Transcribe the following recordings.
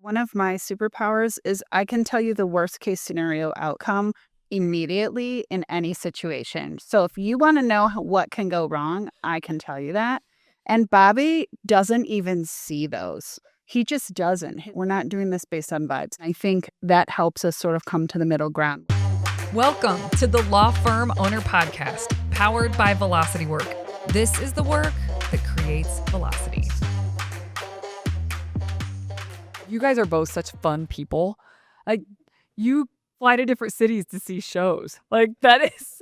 One of my superpowers is I can tell you the worst case scenario outcome immediately in any situation. So if you want to know what can go wrong, I can tell you that. And Bobby doesn't even see those. He just doesn't. We're not doing this based on vibes. I think that helps us sort of come to the middle ground. Welcome to the Law Firm Owner Podcast, powered by Velocity Work. This is the work that creates velocity. You guys are both such fun people. Like, you fly to different cities to see shows. Like, that's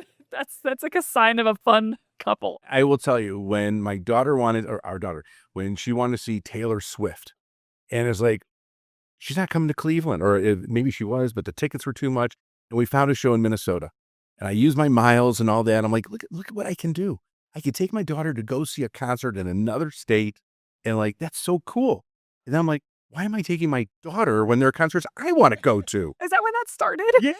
like a sign of a fun couple. I will tell you, when my daughter wanted, or our daughter, when she wanted to see Taylor Swift, and it's like, she's not coming to Cleveland, or maybe she was, but the tickets were too much. And we found a show in Minnesota, and I used my miles and all that. I'm like, look at what I can do. I could take my daughter to go see a concert in another state, and like, that's so cool. And then I'm like, why am I taking my daughter when there are concerts I want to go to? Is that when that started? Yeah.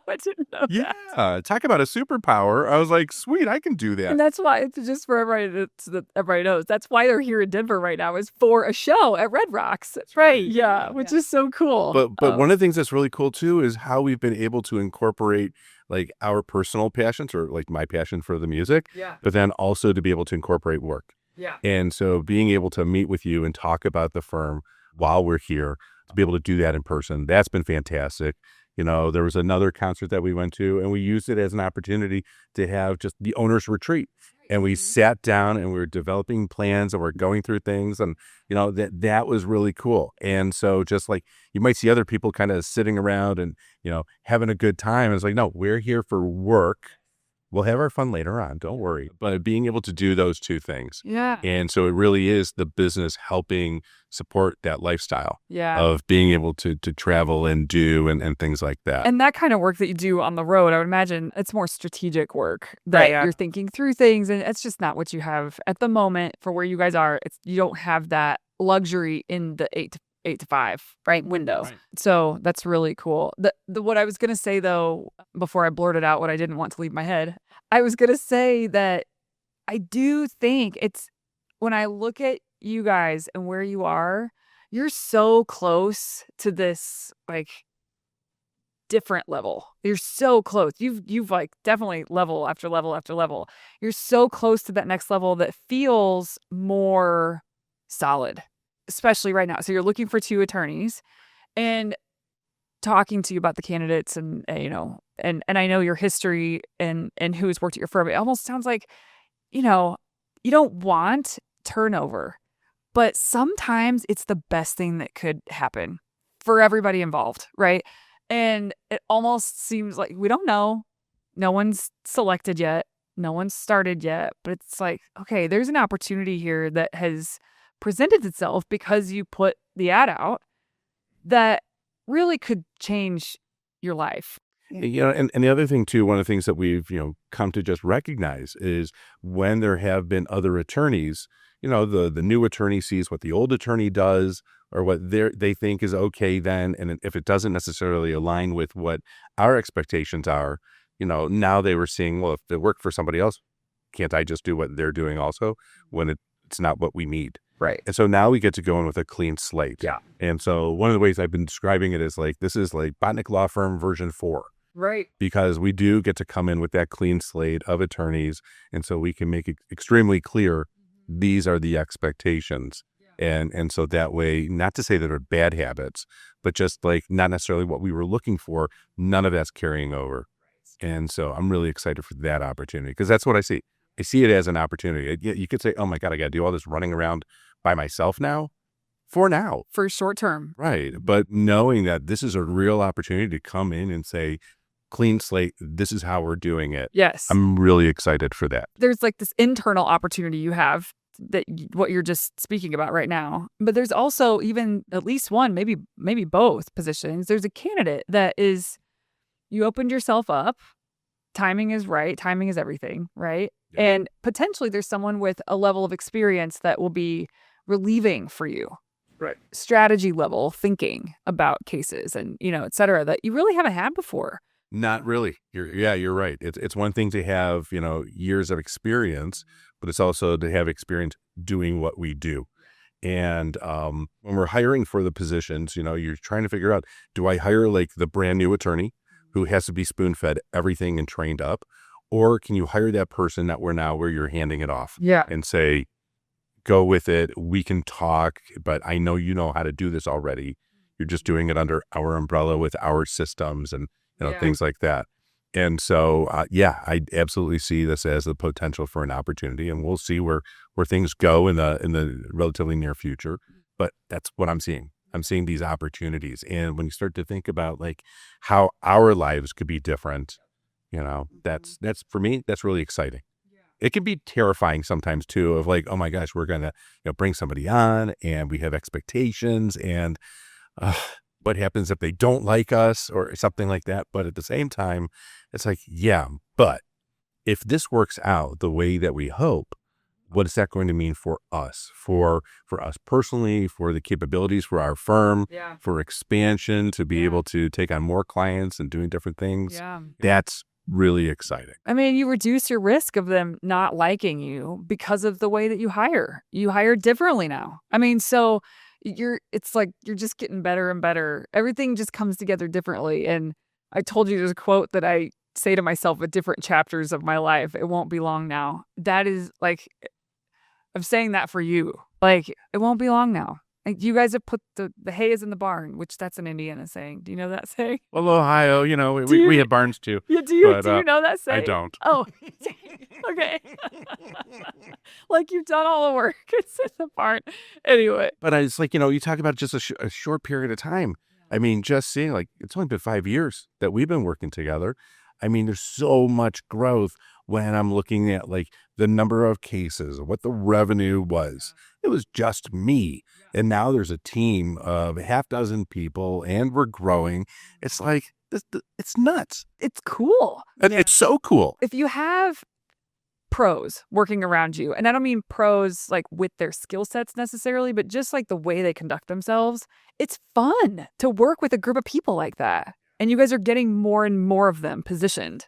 I didn't know that. Yeah. Talk about a superpower. I was like, sweet, I can do that. And that's why, it's just for everybody, so that everybody knows, that's why they're here in Denver right now, is for a show at Red Rocks. That's right. Yeah, which is so cool. But one of the things that's really cool too is how we've been able to incorporate like our personal passions, or like my passion for the music, but then also to be able to incorporate work. Yeah. And so being able to meet with you and talk about the firm while we're here, to be able to do that in person, that's been fantastic. You know, there was another concert that we went to, and we used it as an opportunity to have just the owner's retreat. And we sat down and we were developing plans, and we're going through things, and, you know, that was really cool. And so just like you might see other people kind of sitting around and, you know, having a good time. It's like, no, we're here for work. We'll have our fun later on. Don't worry. But being able to do those two things. Yeah. And so it really is the business helping support that lifestyle of being able to travel and do and things like that. And that kind of work that you do on the road, I would imagine it's more strategic work that you're thinking through things. And it's just not what you have at the moment for where you guys are. You don't have that luxury in the 8 to 5 window. Right. So that's really cool. What I was going to say, though, before I blurted out what I didn't want to leave my head, I was going to say that I do think it's, when I look at you guys and where you are, you're so close to this like different level. You're so close. You've like definitely level after level after level. You're so close to that next level that feels more solid, especially right now. So you're looking for 2 attorneys, and talking to you about the candidates and you know, and I know your history and who's worked at your firm. It almost sounds like, you know, you don't want turnover, but sometimes it's the best thing that could happen for everybody involved, right? And it almost seems like we don't know. No one's selected yet. No one's started yet. But it's like, okay, there's an opportunity here that has presented itself because you put the ad out that really could change your life. You know, and the other thing too, one of the things that we've, you know, come to just recognize is when there have been other attorneys, you know, the new attorney sees what the old attorney does or what they think is okay then. And if it doesn't necessarily align with what our expectations are, you know, now they were seeing, well, if it worked for somebody else, can't I just do what they're doing also when it's not what we need? Right. And so now we get to go in with a clean slate. Yeah. And so one of the ways I've been describing it is like, this is like Botnick Law Firm version 4. Right. Because we do get to come in with that clean slate of attorneys. And so we can make it extremely clear, these are the expectations. And so that way, not to say that they're bad habits, but just like not necessarily what we were looking for. None of that's carrying over. And so I'm really excited for that opportunity, because that's what I see. I see it as an opportunity. You could say, oh my God, I got to do all this running around by myself now. For short term. Right. But knowing that this is a real opportunity to come in and say, clean slate, this is how we're doing it. Yes. I'm really excited for that. There's like this internal opportunity you have that what you're just speaking about right now. But there's also even at least one, maybe both positions. There's a candidate that is, you opened yourself up. Timing is right. Timing is everything, right? Yeah. And potentially there's someone with a level of experience that will be relieving for you. Right. Strategy level thinking about cases and, you know, et cetera, that you really haven't had before. Not really. You're right. It's one thing to have, you know, years of experience, but it's also to have experience doing what we do. And when we're hiring for the positions, you're trying to figure out, do I hire like the brand new attorney who has to be spoon-fed everything and trained up? Or can you hire that person that where you're handing it off and say, go with it. We can talk, but I know you know how to do this already. You're just doing it under our umbrella with our systems and things like that. And so, I absolutely see this as the potential for an opportunity, and we'll see where things go in the relatively near future. But that's what I'm seeing. I'm seeing these opportunities, and when you start to think about like how our lives could be different, that's for me, that's really exciting. It can be terrifying sometimes too, of like, oh my gosh, we're gonna bring somebody on, and we have expectations, and what happens if they don't like us or something like that. But at the same time, it's like, yeah, but if this works out the way that we hope, what is that going to mean for us, for us personally, for the capabilities for our firm, for expansion, to be able to take on more clients and doing different things? That's really exciting. I mean, you reduce your risk of them not liking you because of the way that you hire. You hire differently now. I mean, so it's like you're just getting better and better. Everything just comes together differently. And I told you there's a quote that I say to myself at different chapters of my life. It won't be long now. That is like, I'm saying that for you. Like, it won't be long now. Like, you guys have put the hay is in the barn, which that's an Indiana saying. Do you know that saying? Well, Ohio, we have barns too. Yeah, do you know that saying? I don't. Oh, okay. Like, you've done all the work. It's in the barn. Anyway. But it's like, you talk about just a short period of time. I mean, just seeing like, it's only been 5 years that we've been working together. I mean, there's so much growth when I'm looking at like the number of cases, what the revenue was. It was just me. And now there's a team of half dozen people, and we're growing. It's like, it's nuts. It's cool. And it's so cool. If you have pros working around you, and I don't mean pros like with their skill sets necessarily, but just like the way they conduct themselves, it's fun to work with a group of people like that. And you guys are getting more and more of them positioned.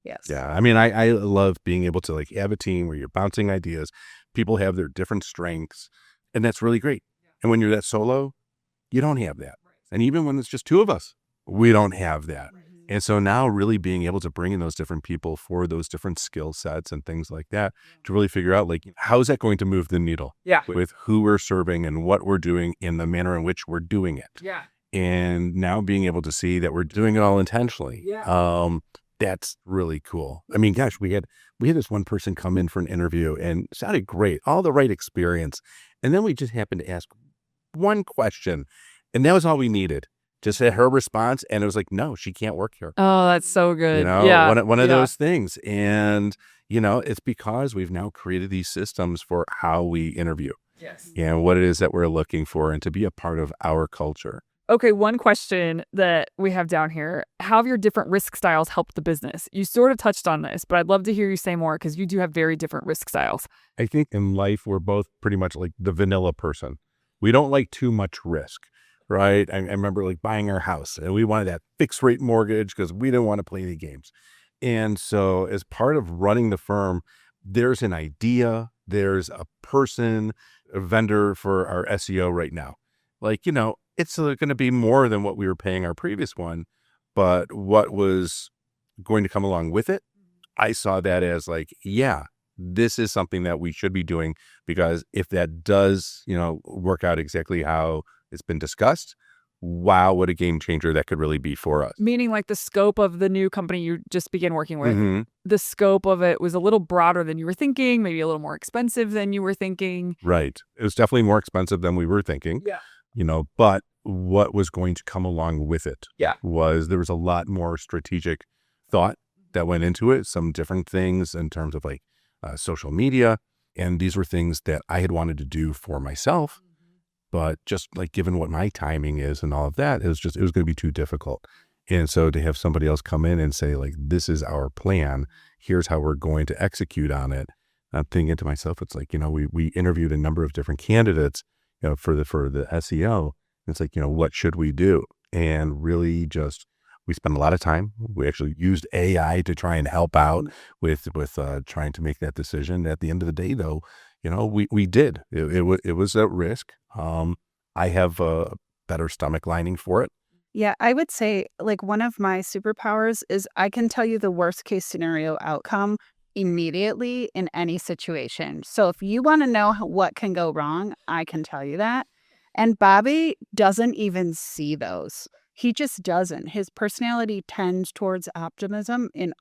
Yes. Yeah. I mean, I love being able to like have a team where you're bouncing ideas. People have their different strengths, and that's really great. And when you're that solo, you don't have that. And even when it's just two of us, we don't have that. And so now really being able to bring in those different people for those different skill sets and things like that to really figure out like, how is that going to move the needle with who we're serving and what we're doing in the manner in which we're doing it. Yeah. And now being able to see that we're doing it all intentionally. Yeah. That's really cool. I mean, gosh, we had this one person come in for an interview and it sounded great, all the right experience. And then we just happened to ask one question, and that was all we needed. Just at her response, and it was like, no, she can't work here. Oh, that's so good. One of those things. And, it's because we've now created these systems for how we interview. Yes. And what it is that we're looking for, and to be a part of our culture. Okay, one question that we have down here. How have your different risk styles helped the business? You sort of touched on this, but I'd love to hear you say more because you do have very different risk styles. I think in life, we're both pretty much like the vanilla person. We don't like too much risk, right? I remember like buying our house, and we wanted that fixed rate mortgage because we didn't want to play any games. And so as part of running the firm, there's an idea, there's a person, a vendor for our SEO right now. Like, it's going to be more than what we were paying our previous one, but what was going to come along with it, I saw that as like, yeah, this is something that we should be doing, because if that does, work out exactly how it's been discussed, wow, what a game changer that could really be for us. Meaning like the scope of the new company you just began working with, the scope of it was a little broader than you were thinking, maybe a little more expensive than you were thinking. Right. It was definitely more expensive than we were thinking. Yeah. But what was going to come along with it was there was a lot more strategic thought that went into it, some different things in terms of like social media. And these were things that I had wanted to do for myself, but just like given what my timing is and all of that, it was going to be too difficult. And so to have somebody else come in and say like, this is our plan, here's how we're going to execute on it. I'm thinking to myself, it's like, we interviewed a number of different candidates, for the SEO. It's like, what should we do? And really just, we spent a lot of time. We actually used AI to try and help out with trying to make that decision. At the end of the day, though, we did. It was at risk. I have a better stomach lining for it. Yeah, I would say like one of my superpowers is I can tell you the worst case scenario outcome immediately in any situation. So if you want to know what can go wrong, I can tell you that. And Bobby doesn't even see those. He just doesn't. His personality tends towards optimism in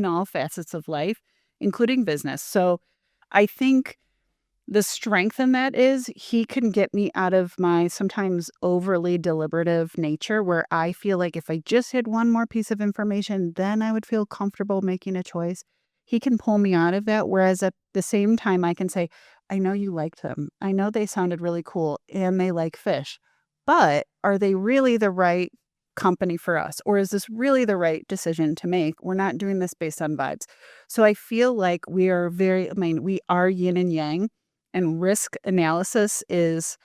all facets of life, including business. So I think the strength in that is he can get me out of my sometimes overly deliberative nature where I feel like if I just had one more piece of information, then I would feel comfortable making a choice. He can pull me out of that. Whereas at the same time, I can say, I know you liked them. I know they sounded really cool and they like fish, but are they really the right company for us? Or is this really the right decision to make? We're not doing this based on vibes. So I feel like we are we are yin and yang. And risk analysis is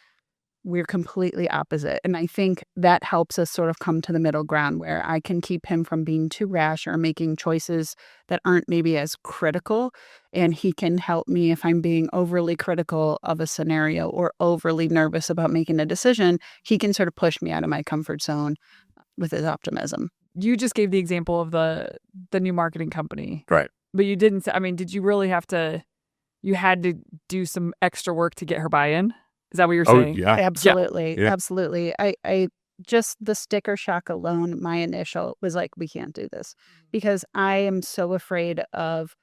we're completely opposite. And I think that helps us sort of come to the middle ground where I can keep him from being too rash or making choices that aren't maybe as critical. And he can help me if I'm being overly critical of a scenario or overly nervous about making a decision. He can sort of push me out of my comfort zone with his optimism. You just gave the example of the new marketing company. Right. But you didn't, did you really have to, you had to do some extra work to get her buy-in? Is that what you're saying? Yeah. Absolutely. Yeah. Absolutely. I just the sticker shock alone, my initial was like, we can't do this because I am so afraid of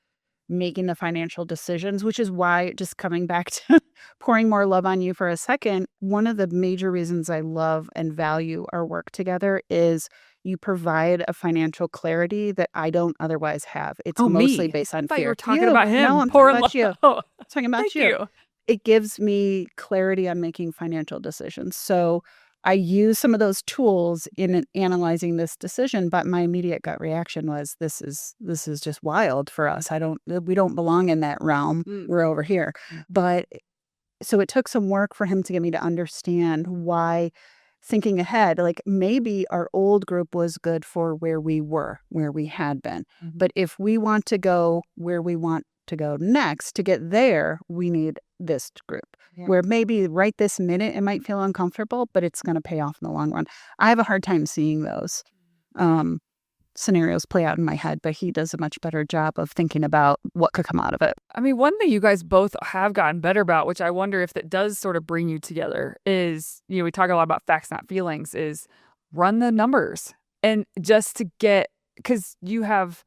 making the financial decisions, which is why, just coming back to pouring more love on you for a second, one of the major reasons I love and value our work together is you provide a financial clarity that I don't otherwise have. It's mostly based on I thought fear. you were talking about him. No, I'm Pouring talking about love. you. I'm talking about Thank you. you. It gives me clarity on making financial decisions. So I use some of those tools in analyzing this decision, but my immediate gut reaction was, this is just wild for us. We don't belong in that realm. We're over here. But so it took some work for him to get me to understand why, thinking ahead, like maybe our old group was good for where we were, where we had been. But if we want to go where we want to go next, to get there, we need this group where maybe right this minute it might feel uncomfortable, but it's going to pay off in the long run. I have a hard time seeing those scenarios play out in my head, but he does a much better job of thinking about what could come out of it. One thing you guys both have gotten better about, which I wonder if that does sort of bring you together, is, we talk a lot about facts, not feelings, is run the numbers. And just to get, because you have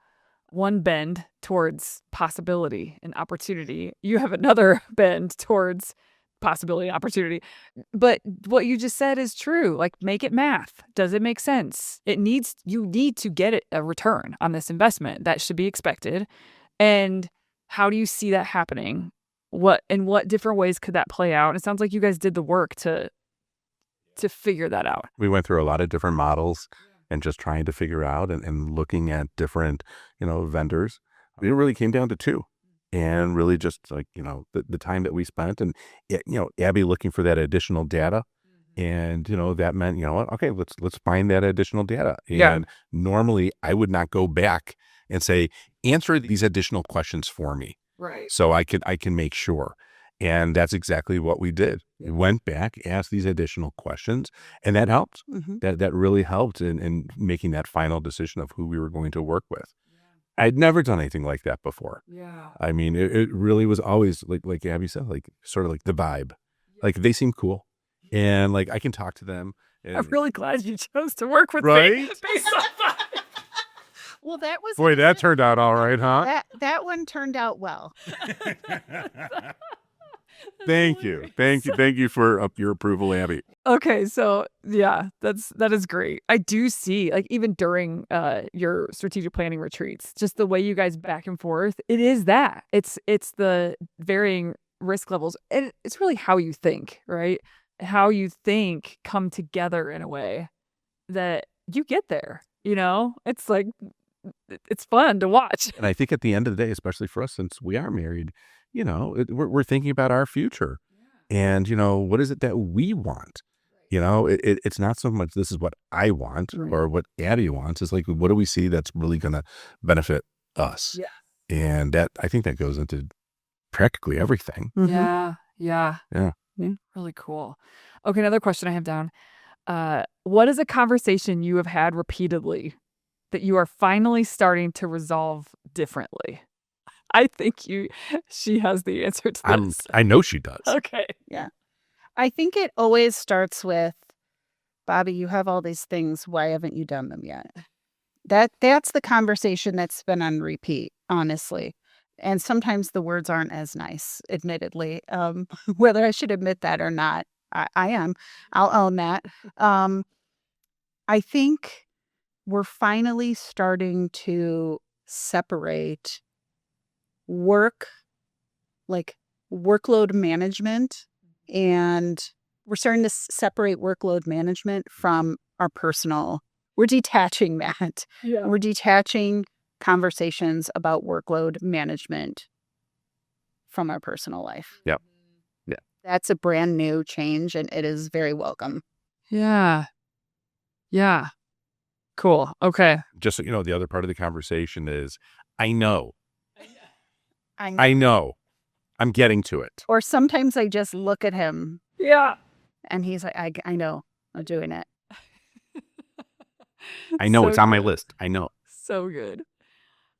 one bend towards possibility and opportunity. You have another bend towards possibility and opportunity. But what you just said is true. Like, make it math. Does it make sense? You need to get a return on this investment. That should be expected. And how do you see that happening? In what different ways could that play out? It sounds like you guys did the work to figure that out. We went through a lot of different models and just trying to figure out and looking at different, vendors. It really came down to two. And really just like, the time that we spent and, Abby looking for that additional data. And, that meant, okay, let's find that additional data. And normally I would not go back and say, answer these additional questions for me. Right. So I can make sure. And that's exactly what we did. We went back, asked these additional questions, and that helped. That really helped in making that final decision of who we were going to work with. I'd never done anything like that before. Yeah. It really was always like Abby said, like sort of like the vibe. Like they seem cool. And like I can talk to them. And, I'm really glad you chose to work with me. Based on that. Well, that was... Boy, that turned out all right, huh? That one turned out well. Thank you. Thank you for your approval, Abby. Okay, so yeah, that is great. I do see, like, even during your strategic planning retreats, just the way you guys back and forth, it is that. It's the varying risk levels. And it's really how you think, right? How you think come together in a way that you get there, It's like, it's fun to watch. And I think at the end of the day, especially for us, since we are married, we're thinking about our future. And, what is it that we want? It's not so much this is what I want or what Abby wants. It's like, what do we see that's really going to benefit us? Yeah. And I think that goes into practically everything. Yeah. Yeah. Really cool. Okay, another question I have down. What is a conversation you have had repeatedly that you are finally starting to resolve differently? I think she has the answer to this. I know she does. Okay. Yeah. I think it always starts with, Bobby, you have all these things. Why haven't you done them yet? That's the conversation that's been on repeat, honestly. And sometimes the words aren't as nice, admittedly. Whether I should admit that or not, I am. I'll own that. I think we're finally starting to separate work, like workload management, and we're starting to separate workload management from our personal. We're detaching that. Yeah. We're detaching conversations about workload management from our personal life. Yep. Yeah. That's a brand new change, and it is very welcome. Yeah. Yeah. Cool. Okay. Just so you know, the other part of the conversation is, I know. I'm getting to it. Or sometimes I just look at him. Yeah. And he's like, I know, I'm doing it. I know, So it's on my good. list. I know. So good.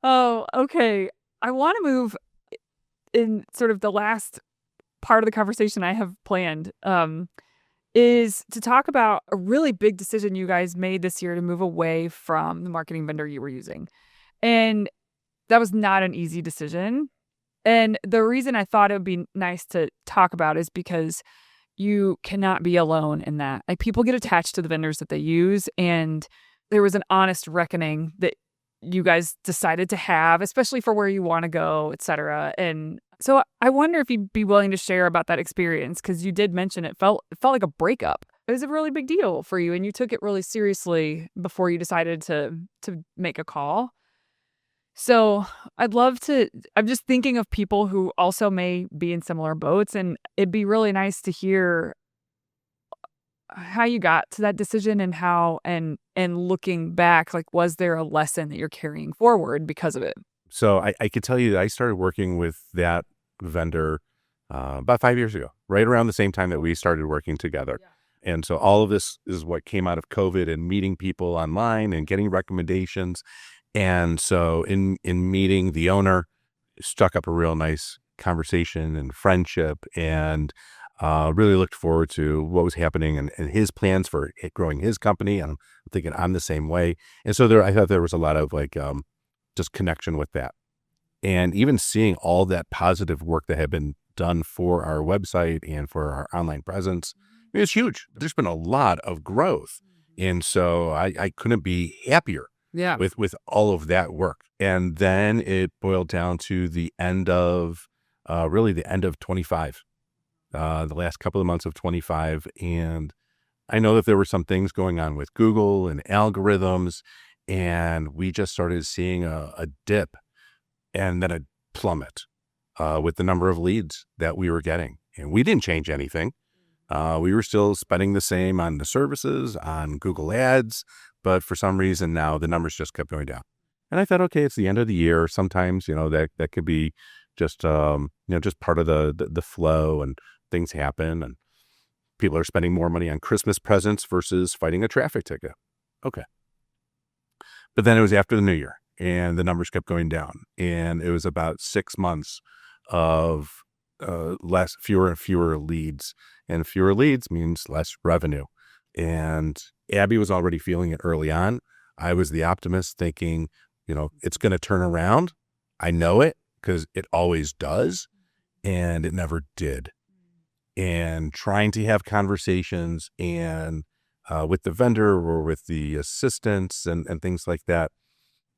Oh, okay. I want to move in sort of the last part of the conversation I have planned, is to talk about a really big decision you guys made this year to move away from the marketing vendor you were using. And that was not an easy decision. And the reason I thought it would be nice to talk about is because you cannot be alone in that. Like, people get attached to the vendors that they use, and there was an honest reckoning that you guys decided to have, especially for where you want to go, et cetera. And so I wonder if you'd be willing to share about that experience, because you did mention it felt like a breakup. It was a really big deal for you, and you took it really seriously before you decided to make a call. So I'm just thinking of people who also may be in similar boats, and it'd be really nice to hear how you got to that decision and how, and looking back, like, was there a lesson that you're carrying forward because of it? So I could tell you that I started working with that vendor about 5 years ago, right around the same time that we started working together. Yeah. And so all of this is what came out of COVID and meeting people online and getting recommendations. And so in meeting the owner, struck up a real nice conversation and friendship, and really looked forward to what was happening and his plans for growing his company. And I'm thinking I'm the same way. And so I thought there was a lot of just connection with that. And even seeing all that positive work that had been done for our website and for our online presence, it was huge. There's been a lot of growth. And so I couldn't be happier. Yeah. With all of that work. And then it boiled down to the end of 25, the last couple of months of 25. And I know that there were some things going on with Google and algorithms, and we just started seeing a dip and then a plummet with the number of leads that we were getting. And we didn't change anything. We were still spending the same on the services, on Google Ads, but for some reason now the numbers just kept going down. And I thought, okay, it's the end of the year. Sometimes, that could be just, just part of the flow, and things happen, and people are spending more money on Christmas presents versus fighting a traffic ticket. Okay. But then it was after the new year, and the numbers kept going down, and it was about 6 months of fewer and fewer leads, and fewer leads means less revenue. And Abby was already feeling it early on. I was the optimist, thinking, it's going to turn around. I know it because it always does. And it never did. And trying to have conversations and with the vendor or with the assistants and things like that.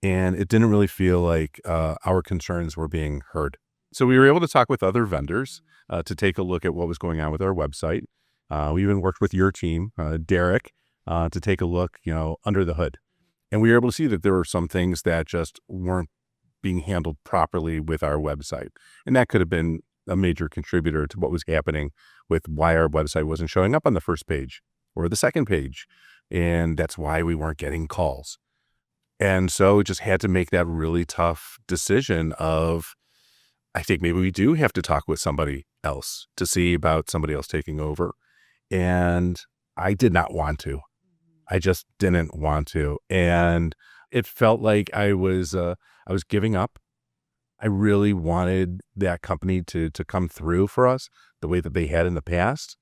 And it didn't really feel like our concerns were being heard. So we were able to talk with other vendors to take a look at what was going on with our website. We even worked with your team, Derek, to take a look, under the hood. And we were able to see that there were some things that just weren't being handled properly with our website. And that could have been a major contributor to what was happening with why our website wasn't showing up on the first page or the second page. And that's why we weren't getting calls. And so we just had to make that really tough decision of, I think maybe we do have to talk with somebody else to see about somebody else taking over. And I did not want to. I just didn't want to. And it felt like I was giving up. I really wanted that company to come through for us the way that they had in the past.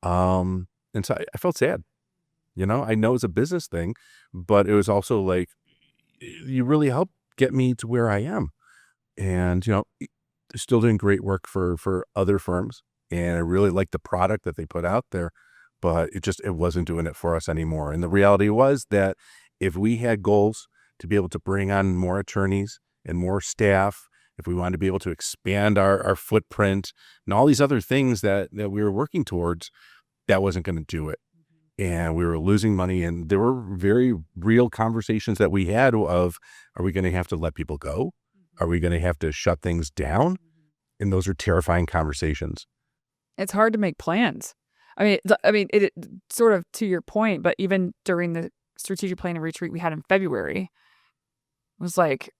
And so I felt sad. I know it's a business thing, but it was also like, you really helped get me to where I am. And, still doing great work for other firms. And I really like the product that they put out there, but it wasn't doing it for us anymore. And the reality was that if we had goals to be able to bring on more attorneys and more staff, if we wanted to be able to expand our footprint and all these other things that we were working towards, that wasn't going to do it. And we were losing money. And there were very real conversations that we had of, are we going to have to let people go? Are we going to have to shut things down? And those are terrifying conversations. It's hard to make plans. I mean, it sort of to your point, but even during the strategic planning retreat we had in February, it was like,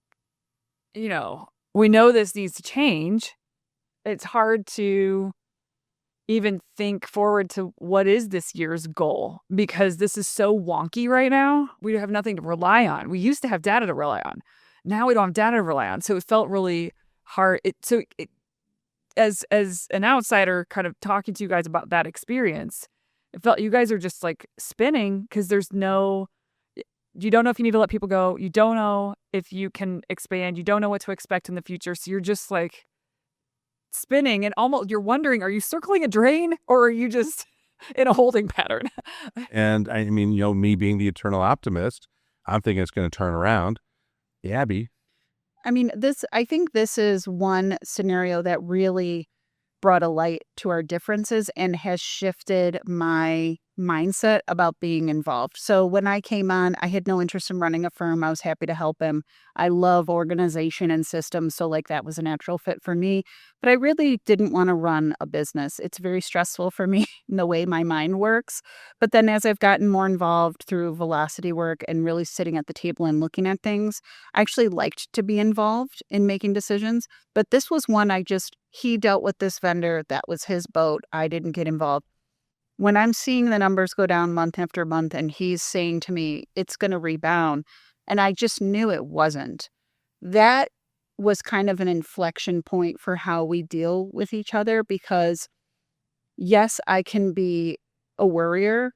we know this needs to change. It's hard to even think forward to what is this year's goal, because this is so wonky right now. We have nothing to rely on. We used to have data to rely on. Now we don't have data to rely on. So it felt really hard. As an outsider kind of talking to you guys about that experience, it felt you guys are just like spinning because you don't know if you need to let people go. You don't know if you can expand. You don't know what to expect in the future. So you're just like spinning and almost you're wondering, are you circling a drain or are you just in a holding pattern? And I mean, me being the eternal optimist, I'm thinking it's going to turn around. Abby. I mean, I think this is one scenario that really brought a light to our differences and has shifted my mindset about being involved. So when I came on, I had no interest in running a firm. I was happy to help him. I love organization and systems. So that was a natural fit for me. But I really didn't want to run a business. It's very stressful for me in the way my mind works. But then as I've gotten more involved through velocity work and really sitting at the table and looking at things, I actually liked to be involved in making decisions. But this was one he dealt with this vendor. That was his boat. I didn't get involved. When I'm seeing the numbers go down month after month and he's saying to me, it's going to rebound, and I just knew it wasn't, that was kind of an inflection point for how we deal with each other, because yes, I can be a worrier,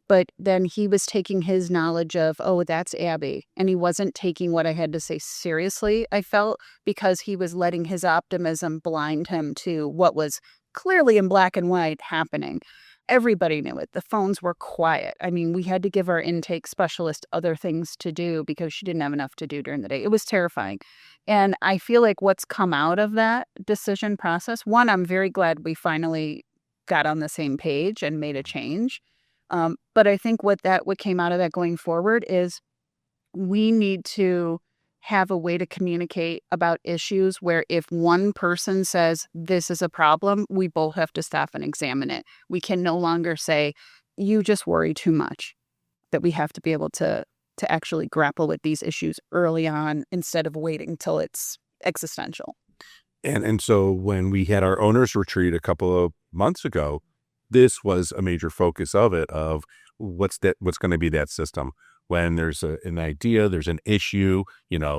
but then he was taking his knowledge of, oh, that's Abby, and he wasn't taking what I had to say seriously, I felt, because he was letting his optimism blind him to what was clearly in black and white happening. Everybody knew it. The phones were quiet. I mean, we had to give our intake specialist other things to do because she didn't have enough to do during the day. It was terrifying. And I feel like what's come out of that decision process, one, I'm very glad we finally got on the same page and made a change. But I think what came out of that going forward is we need to have a way to communicate about issues where if one person says this is a problem, we both have to stop and examine it. We can no longer say, you just worry too much. That we have to be able to actually grapple with these issues early on instead of waiting till it's existential. And so when we had our owners retreat a couple of months ago, this was a major focus of it, of what's going to be that system. When there's an idea, there's an issue,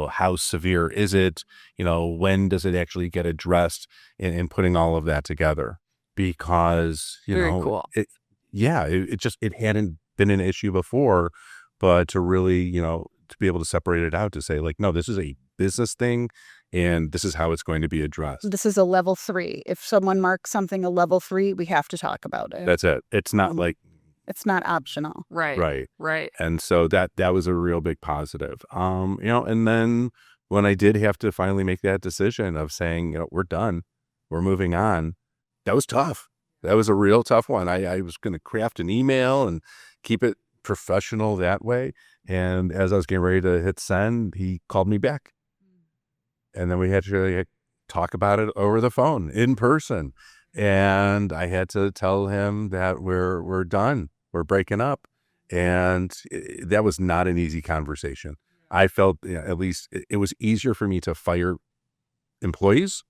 how severe is it? When does it actually get addressed, and putting all of that together? Because, Very cool. It hadn't been an issue before, but to really, to be able to separate it out, to say like, no, this is a business thing and this is how it's going to be addressed. This is a level 3. If someone marks something a level 3, we have to talk about it. That's it. It's not like, it's not optional. Right. And so that was a real big positive. And then when I did have to finally make that decision of saying, we're done, we're moving on, that was tough. That was a real tough one. I was going to craft an email and keep it professional that way. And as I was getting ready to hit send, he called me back. And then we had to talk about it over the phone, in person. And I had to tell him that we're done. We're breaking up. And that was not an easy conversation. I felt, at least it was easier for me to fire employees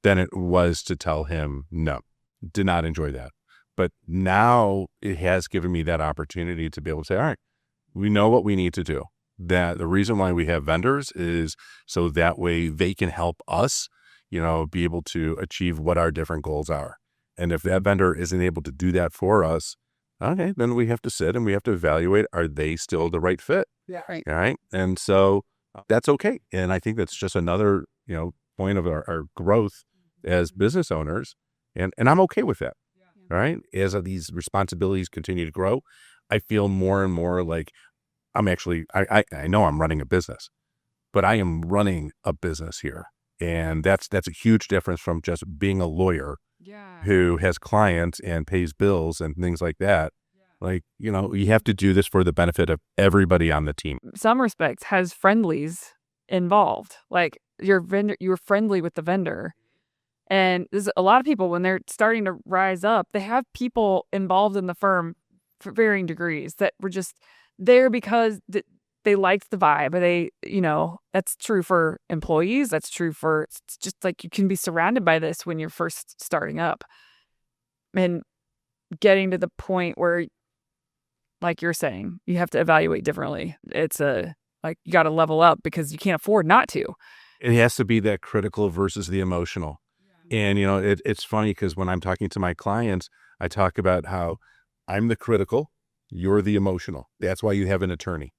than it was to tell him no. Did not enjoy that. But now it has given me that opportunity to be able to say, all right, we know what we need to do. That the reason why we have vendors is so that way they can help us, be able to achieve what our different goals are. And if that vendor isn't able to do that for us, okay, then we have to sit and we have to evaluate, are they still the right fit? Yeah. Right. All right. And so that's okay. And I think that's just another, point of our growth as business owners. And I'm okay with that. All right. As these responsibilities continue to grow, I feel more and more like I'm actually, I know I'm running a business, but I am running a business here. And that's a huge difference from just being a lawyer who has clients and pays bills and things like that. Like, you have to do this for the benefit of everybody on the team. Some respects has friendlies involved. Like your vendor, you were friendly with the vendor. And there's a lot of people, when they're starting to rise up, they have people involved in the firm for varying degrees that were just there because they liked the vibe. They, that's true for employees. That's true for, it's just like you can be surrounded by this when you're first starting up. And getting to the point where, like you're saying, you have to evaluate differently. It's you got to level up because you can't afford not to. It has to be that critical versus the emotional. And, it's funny because when I'm talking to my clients, I talk about how I'm the critical, you're the emotional. That's why you have an attorney.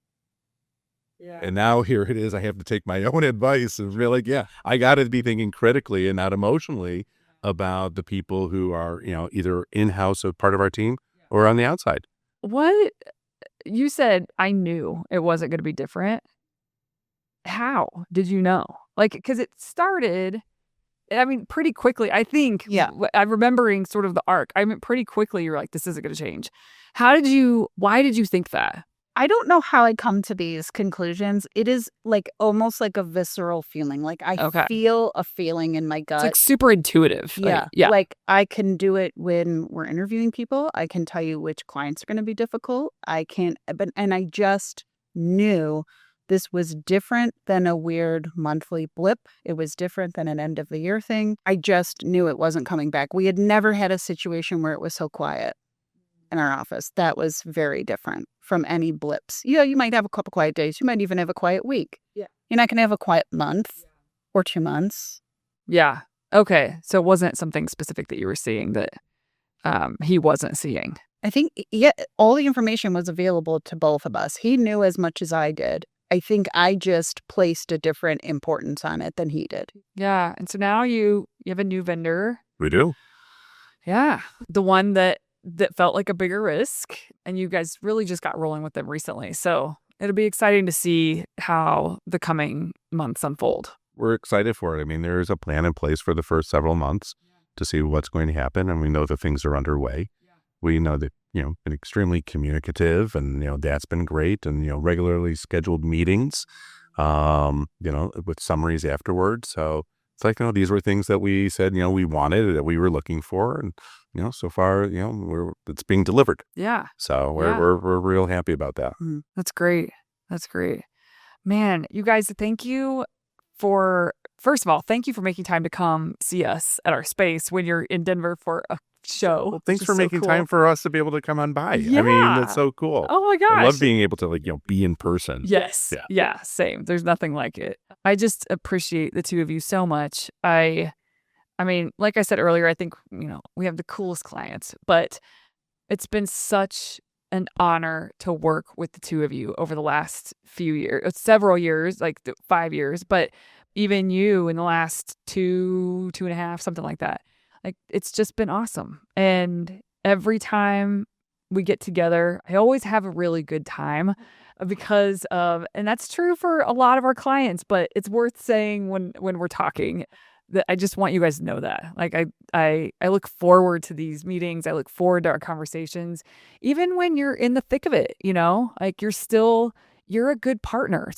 Yeah. And now here it is. I have to take my own advice and really, I got to be thinking critically and not emotionally about the people who are, either in-house or part of our team or on the outside. What you said, I knew it wasn't going to be different. How did you know? Because it started, pretty quickly. I think, I'm remembering sort of the arc. Pretty quickly you're like, this isn't going to change. Why did you think that? I don't know how I come to these conclusions. It is almost like a visceral feeling. I feel a feeling in my gut. It's super intuitive. Yeah. I can do it when we're interviewing people. I can tell you which clients are going to be difficult. And I just knew this was different than a weird monthly blip. It was different than an end of the year thing. I just knew it wasn't coming back. We had never had a situation where it was so quiet in our office. That was very different from any blips. You might have a couple quiet days. You might even have a quiet week. Yeah. You're not going to have a quiet month or 2 months. Yeah. Okay. So it wasn't something specific that you were seeing that he wasn't seeing. I think, all the information was available to both of us. He knew as much as I did. I think I just placed a different importance on it than he did. Yeah. And so now you have a new vendor. We do. Yeah. The one that felt like a bigger risk, and you guys really just got rolling with them recently. So it'll be exciting to see how the coming months unfold. We're excited for it. There's a plan in place for the first several months to see what's going to happen. And we know that things are underway. We know that, been extremely communicative and, that's been great. And, regularly scheduled meetings, with summaries afterwards. So it's like, these were things that we said, we wanted, that we were looking for. And, so far, it's being delivered. Yeah. So we're real happy about that. That's great. That's great. Man, you guys, thank you first of all, thank you for making time to come see us at our space when you're in Denver for a show. Well, thanks for making time for us to be able to come on by. Yeah. That's so cool. Oh my gosh. I love being able to be in person. Yes. Yeah, same. There's nothing like it. I just appreciate the two of you so much. Like I said earlier, I think, we have the coolest clients, but it's been such an honor to work with the two of you over the last few years, several years, 5 years, but even you in the last 2.5, something like that. It's just been awesome. And every time we get together, I always have a really good time because of, and that's true for a lot of our clients, but it's worth saying when we're talking that I just want you guys to know that. I look forward to these meetings. I look forward to our conversations, even when you're in the thick of it, you're a good partner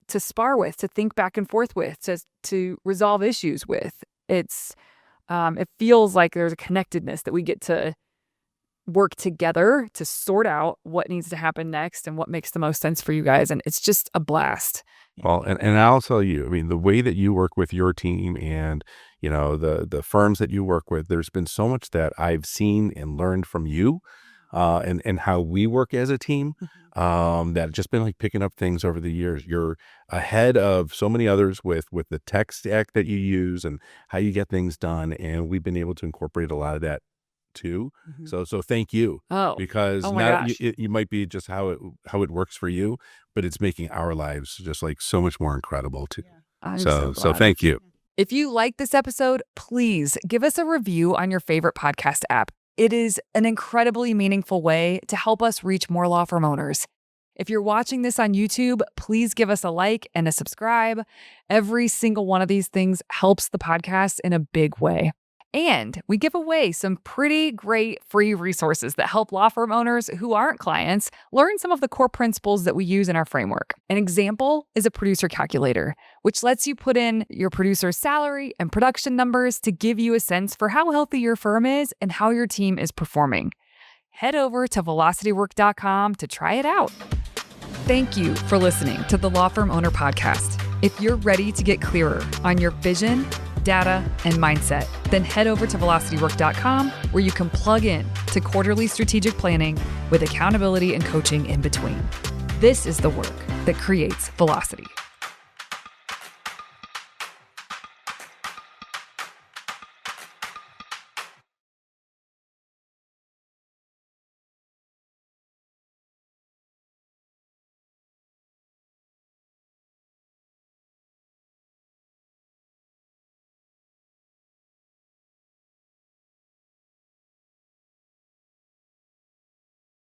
to spar with, to think back and forth with, to resolve issues with. It feels like there's a connectedness that we get to work together to sort out what needs to happen next and what makes the most sense for you guys. And it's just a blast. Well, and I'll tell you, I mean, the way that you work with your team and, the firms that you work with, there's been so much that I've seen and learned from you, and how we work as a team, that have just been like picking up things over the years. You're ahead of so many others with the tech stack that you use and how you get things done. And we've been able to incorporate a lot of that too. So thank you, because Oh my not gosh. you might be just how it works for you, but it's making our lives just like so much more incredible too. I'm So glad. thank you. If you like this episode, please give us a review on your favorite podcast app. It is an incredibly meaningful way to help us reach more law firm owners. If you're watching this on YouTube, please give us a like and a subscribe. Every single one of these things helps the podcast in a big way. And we give away some pretty great free resources that help law firm owners who aren't clients learn some of the core principles that we use in our framework. An example is a producer calculator, which lets you put in your producer's salary and production numbers to give you a sense for how healthy your firm is and how your team is performing. Head over to velocitywork.com to try it out. Thank you for listening to the Law Firm Owner Podcast. If you're ready to get clearer on your vision, data, and mindset, then head over to velocitywork.com where you can plug in to quarterly strategic planning with accountability and coaching in between. This is the work that creates velocity.